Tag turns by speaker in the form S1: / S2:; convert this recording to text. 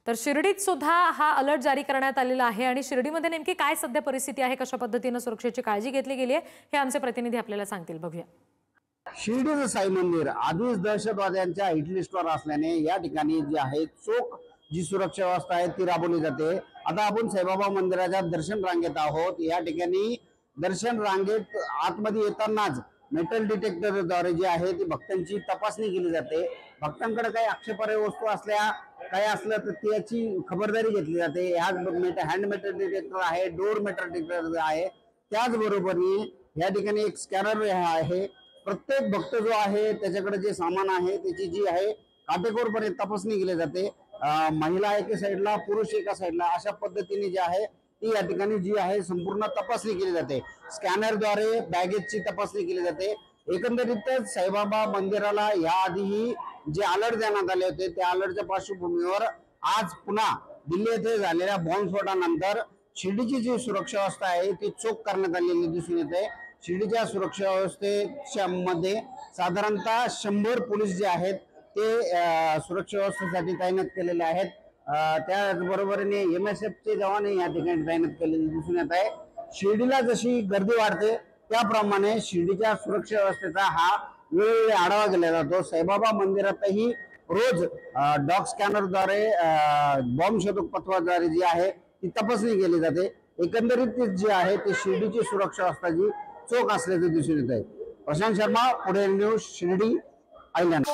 S1: तर शिर्डीत सुद्धा हा अलर्ट जारी करण्यात आलेला आहे आणि शिर्डीमध्ये नेमकी काय सध्या परिस्थिती आहे, कशा पद्धतीने सुरक्षेची काळजी घेतली गेली आहे हे आमचे प्रतिनिधी आपल्याला सांगतील. बघूया.
S2: शिर्डीचं साई मंदिर आधीच दहशतवाद्यांच्या हिटलिस्टवर असल्याने या ठिकाणी जी आहे चोख जी सुरक्षा व्यवस्था आहे ती राबवली जाते. आता आपण साईबाबा मंदिराच्या दर्शन रांगेत आहोत. या ठिकाणी दर्शन रांगेत आतमध्ये येतानाच मेटल डिटेक्टरद्वारे जी आहे ती भक्तांची तपासणी केली जाते. भक्तांकडे काही आक्षेपार्ह वस्तू असल्या काही असलं तर त्याची खबरदारी घेतली जाते. हँड मेटल डिटेक्टर आहे, डोर मेटल डिटेक्टर आहे. त्याचबरोबर या ठिकाणी एक स्कॅनर आहे. प्रत्येक भक्त जो आहे त्याच्याकडे जे सामान आहे त्याची जी आहे काटेकोरपणे तपासणी केली जाते. महिला एका साईडला, पुरुष एका साईडला, अशा पद्धतीने जी आहे ती या ठिकाणी जी आहे संपूर्ण तपासणी केली जाते. स्कॅनरद्वारे बॅगेजची तपासणी केली जाते. एकंदरीतच साईबाबा मंदिराला याआधीही जे अलर्ट देण्यात आले होते त्या अलर्टच्या पार्श्वभूमीवर आज पुन्हा दिल्ली येथे झालेल्या बॉम्बस्फोटानंतर शिर्डीची जी सुरक्षा व्यवस्था आहे ती चोख करण्यात आलेली दिसून येते. शिर्डीच्या सुरक्षा व्यवस्थेच्या मध्ये साधारणतः 100 पोलीस जे आहेत ते सुरक्षा व्यवस्थेसाठी तैनात केलेले आहेत. त्याचबरोबरीने MSF चे जवानही या ठिकाणी तैनात केलेले दिसून येत आहे. शिर्डीला जशी गर्दी वाढते त्याप्रमाणे शिर्डीच्या सुरक्षा व्यवस्थेचा हा वेळोवेळी आढावा घेतला जातो. साईबाबा मंदिरातही रोज डॉग स्कॅनरद्वारे बॉम्ब शोधक पथकाद्वारे जी आहे ती तपासणी केली जाते. एकंदरीत जी आहे ती शिर्डीची सुरक्षा व्यवस्था जी चोख असल्याचे दिसून येत आहे. प्रशांत शर्मा, पुढे न्यूज, शिर्डी, आयलंड.